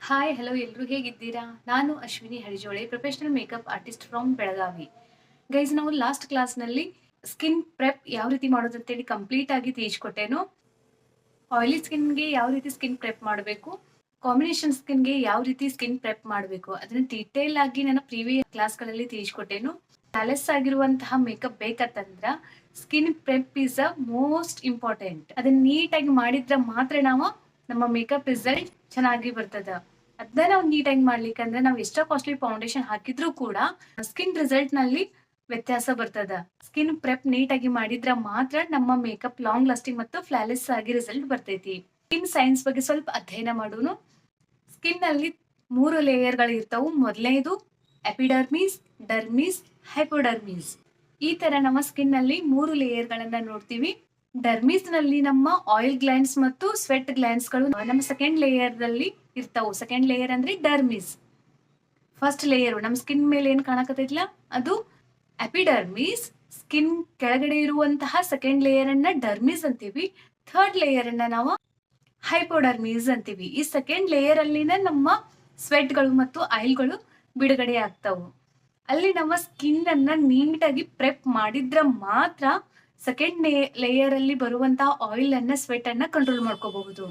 Hi hello ಎಲ್ಲರೂ ಹೇಗಿದ್ದೀರಾ? ನಾನು Ashwini Harijole, professional makeup artist from Belagavi. Guys, ನಾವು ಲಾಸ್ಟ್ ಕ್ಲಾಸ್ನಲ್ಲಿ ಸ್ಕಿನ್ ಪ್ರೆಪ್ ಯಾವ ರೀತಿ ಮಾಡೋದು ಅಂತೇಳಿ ಕಂಪ್ಲೀಟ್ ಆಗಿ ತಿಳಿಸ್ಕೊಟ್ಟೇನು. ಆಯಿಲಿ ಸ್ಕಿನ್ಗೆ ಯಾವ ರೀತಿ ಸ್ಕಿನ್ ಪ್ರೆಪ್ ಮಾಡಬೇಕು, ಕಾಂಬಿನೇಷನ್ ಸ್ಕಿನ್ಗೆ ಯಾವ ರೀತಿ ಸ್ಕಿನ್ ಪ್ರೆಪ್ ಮಾಡಬೇಕು ಅದನ್ನ ಡೀಟೇಲ್ ಆಗಿ ನಾನು ಪ್ರೀವಿಯಸ್ ಕ್ಲಾಸ್ಗಳಲ್ಲಿ ತಿಳಿಸ್ಕೊಟ್ಟೇನು. ಪ್ಯಾಲೆಸ್ ಆಗಿರುವಂತಹ ಮೇಕಪ್ ಬೇಕಂತಂದ್ರ skin prep is a most important. ಅದನ್ನ ನೀಟಾಗಿ ಮಾಡಿದ್ರೆ ಮಾತ್ರ ನಾವು ನಮ್ಮ ಮೇಕಪ್ ರಿಸಲ್ಟ್ ಚೆನ್ನಾಗಿ ಬರ್ತದ. ಅದನ್ನ ನಾವು ನೀಟಾಗಿ ಮಾಡ್ಲಿಕ್ಕಂದ್ರೆ ನಾವು ಎಷ್ಟೋ ಕಾಸ್ಟ್ಲಿ ಫೌಂಡೇಶನ್ ಹಾಕಿದ್ರು ಕೂಡ ಸ್ಕಿನ್ ರಿಸಲ್ಟ್ ನಲ್ಲಿ ವ್ಯತ್ಯಾಸ ಬರ್ತದ. ಸ್ಕಿನ್ ಪ್ರೆಪ್ ನೀಟಾಗಿ ಮಾಡಿದ್ರ ಮಾತ್ರ ನಮ್ಮ ಮೇಕಪ್ ಲಾಂಗ್ ಲಾಸ್ಟಿಂಗ್ ಮತ್ತು ಫ್ಲಾಲೆಸ್ ಆಗಿ ರಿಸಲ್ಟ್ ಬರ್ತೈತಿ. ಸ್ಕಿನ್ ಸೈನ್ಸ್ ಬಗ್ಗೆ ಸ್ವಲ್ಪ ಅಧ್ಯಯನ ಮಾಡೋನು. ಸ್ಕಿನ್ ಅಲ್ಲಿ 3 ಲೇಯರ್ಗಳು ಇರ್ತಾವು. ಮೊದಲನೇದು ಎಪಿಡರ್ಮಿಸ್, ಡರ್ಮಿಸ್, ಹೈಪೋಡರ್ಮಿಸ್. ಈ ತರ ನಮ್ಮ ಸ್ಕಿನ್ ಅಲ್ಲಿ 3 ಲೇಯರ್ಗಳನ್ನ ನೋಡ್ತೀವಿ. ಡರ್ಮಿಸ್ ನಲ್ಲಿ ನಮ್ಮ ಆಯಿಲ್ ಗ್ಲ್ಯಾಂಡ್ಸ್ ಮತ್ತು ಸ್ವೆಟ್ ಗ್ಲ್ಯಾಂಡ್ಸ್ ಗಳು ನಮ್ಮ ಸೆಕೆಂಡ್ ಲೇಯರ್ ನಲ್ಲಿ ಇರ್ತಾವು. ಸೆಕೆಂಡ್ ಲೇಯರ್ ಅಂದ್ರೆ ಡರ್ಮಿಸ್. ಫಸ್ಟ್ ಲೇಯರ್ ನಮ್ ಸ್ಕಿನ್ ಮೇಲೆ ಏನ್ ಕಾಣಕತ್ತೈತಿಲ್ಲ ಅದು ಎಪಿಡರ್ಮಿಸ್. ಸ್ಕಿನ್ ಕೆಳಗಡೆ ಇರುವಂತಹ ಸೆಕೆಂಡ್ ಲೇಯರ್ ಅನ್ನ ಡರ್ಮಿಸ್ ಅಂತೀವಿ. ಥರ್ಡ್ ಲೇಯರ್ ಅನ್ನ ನಾವು ಹೈಪೋಡರ್ಮಿಸ್ ಅಂತೀವಿ. ಈ ಸೆಕೆಂಡ್ ಲೇಯರ್ ಅಲ್ಲಿನ ನಮ್ಮ ಸ್ವೆಟ್ ಗಳು ಮತ್ತು ಆಯಿಲ್ ಗಳು ಬಿಡುಗಡೆ ಆಗ್ತಾವು. ಅಲ್ಲಿ ನಮ್ಮ ಸ್ಕಿನ್ ಅನ್ನ ನೀಟಾಗಿ ಪ್ರೆಪ್ ಮಾಡಿದ್ರ ಮಾತ್ರ ಸೆಕೆಂಡ್ ಲೇಯರ್ ಅಲ್ಲಿ ಬರುವಂತಹ ಆಯಿಲ್ ಅನ್ನ ಸ್ವೆಟ್ ಅನ್ನ ಕಂಟ್ರೋಲ್ ಮಾಡ್ಕೋಬಹುದು.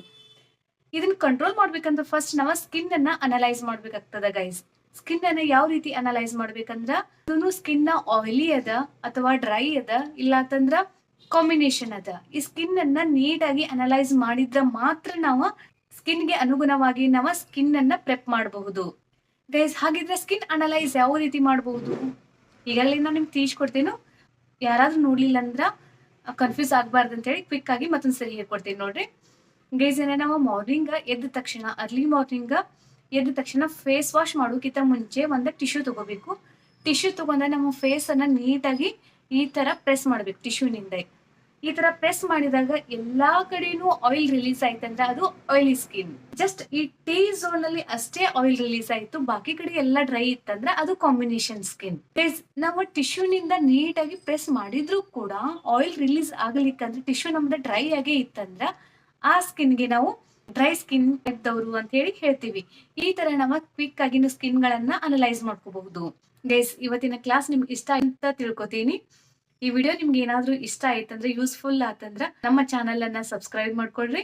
ಇದನ್ನ ಕಂಟ್ರೋಲ್ ಮಾಡ್ಬೇಕಂದ್ರೆ ಫಸ್ಟ್ ನಾವು ಸ್ಕಿನ್ ಅನ್ನ ಅನಲೈಸ್ ಮಾಡ್ಬೇಕಾಗ್ತದ ಗೈಸ್. ಸ್ಕಿನ್ ಅನ್ನ ಯಾವ ರೀತಿ ಅನಲೈಸ್ ಮಾಡ್ಬೇಕಂದ್ರ ಅದನ್ನು ಸ್ಕಿನ್ ಆಯಿಲಿ ಅದ ಅಥವಾ ಡ್ರೈ ಅದ ಇಲ್ಲ ಅಂತಂದ್ರ ಕಾಂಬಿನೇಷನ್ ಅದ. ಈ ಸ್ಕಿನ್ ಅನ್ನ ನೀಟಾಗಿ ಅನಲೈಸ್ ಮಾಡಿದ್ರ ಮಾತ್ರ ನಾವು ಸ್ಕಿನ್ ಗೆ ಅನುಗುಣವಾಗಿ ನಾವು ಸ್ಕಿನ್ ಅನ್ನ ಪ್ರೆಪ್ ಮಾಡಬಹುದು ಗೈಸ್. ಹಾಗಿದ್ರೆ ಸ್ಕಿನ್ ಅನಲೈಸ್ ಯಾವ ರೀತಿ ಮಾಡಬಹುದು ಈಗಲ್ಲಿ ನಾನು ನಿಮ್ಗೆ ತಿಳಿಸ್ಕೊಡ್ತೇನೆ. ಯಾರಾದ್ರೂ ನೋಡ್ಲಿಲ್ಲ ಅಂದ್ರ ಕನ್ಫ್ಯೂಸ್ ಆಗ್ಬಾರ್ದು ಅಂತ ಹೇಳಿ ಕ್ವಿಕ್ ಆಗಿ ಮತ್ತೊಂದ್ಸರಿ ಹೇಳ್ಕೊಡ್ತೀನಿ ನೋಡ್ರಿ ಗೈಸ್. ನಾವು ಮಾರ್ನಿಂಗ್ ಎದ್ದ ತಕ್ಷಣ ಅರ್ಲಿ ಮಾರ್ನಿಂಗ್ ಎದ್ದ ತಕ್ಷಣ ಫೇಸ್ ವಾಶ್ ಮಾಡೋಕ್ಕಿಂತ ಮುಂಚೆ ಒಂದು ಟಿಶ್ಯೂ ತಗೋಬೇಕು. ಟಿಶ್ಯೂ ತಗೊಂಡ ನಮ್ಮ ಫೇಸ್ ಅನ್ನ ನೀಟಾಗಿ ಈ ತರ ಪ್ರೆಸ್ ಮಾಡ್ಬೇಕು. ಟಿಶ್ಯೂನಿಂದ ಈ ತರ ಪ್ರೆಸ್ ಮಾಡಿದಾಗ ಎಲ್ಲಾ ಕಡೆನೂ ಆಯಿಲ್ ರಿಲೀಸ್ ಆಯ್ತಂದ್ರೆ ಅದು ಆಯಿಲಿ ಸ್ಕಿನ್. ಜಸ್ಟ್ ಈ ಟಿ ಝೋನ್ ಅಲ್ಲಿ ಅಷ್ಟೇ ಆಯಿಲ್ ರಿಲೀಸ್ ಆಯ್ತು, ಬಾಕಿ ಕಡೆ ಎಲ್ಲ ಡ್ರೈ ಇತ್ತಂದ್ರೆ ಅದು ಕಾಂಬಿನೇಷನ್ ಸ್ಕಿನ್. ನಾವು ಟಿಶ್ಯೂನಿಂದ ನೀಟಾಗಿ ಪ್ರೆಸ್ ಮಾಡಿದ್ರು ಕೂಡ ಆಯಿಲ್ ರಿಲೀಸ್ ಆಗ್ಲಿಕ್ಕಂದ್ರೆ ಟಿಶ್ಯೂ ನಮ್ದು ಡ್ರೈ ಆಗೇ ಇತ್ತಂದ್ರ ಆ ಸ್ಕಿನ್ಗೆ ನಾವು ಡ್ರೈ ಸ್ಕಿನ್ ಇದ್ದವರು ಅಂತ ಹೇಳಿ ಹೇಳ್ತೀವಿ. ಈ ತರ ನಾವು ಕ್ವಿಕ್ ಆಗಿ ಸ್ಕಿನ್ ಗಳನ್ನ ಅನಲೈಸ್ ಮಾಡ್ಕೋಬಹುದು ಗೈಸ್. ಇವತ್ತಿನ ಕ್ಲಾಸ್ ನಿಮ್ಗೆ ಇಷ್ಟ ಅಂತ ತಿಳ್ಕೊತೀನಿ. ಈ ವಿಡಿಯೋ ನಿಮ್ಗೆ ಏನಾದ್ರೂ ಇಷ್ಟ ಆಯ್ತಂದ್ರೆ ಯೂಸ್ಫುಲ್ ಆತಂದ್ರ ನಮ್ಮ ಚಾನೆಲ್ ಅನ್ನ ಸಬ್ಸ್ಕ್ರೈಬ್ ಮಾಡ್ಕೊಳ್ರಿ,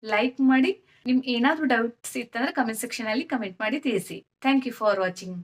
ಲೈಕ್ ಮಾಡಿ. ನಿಮ್ಗೆ ಏನಾದ್ರೂ ಡೌಟ್ಸ್ ಇತ್ತಂದ್ರೆ ಕಮೆಂಟ್ ಸೆಕ್ಷನ್ ಅಲ್ಲಿ ಕಮೆಂಟ್ ಮಾಡಿ ತಿಳಿಸಿ. Thank you for watching.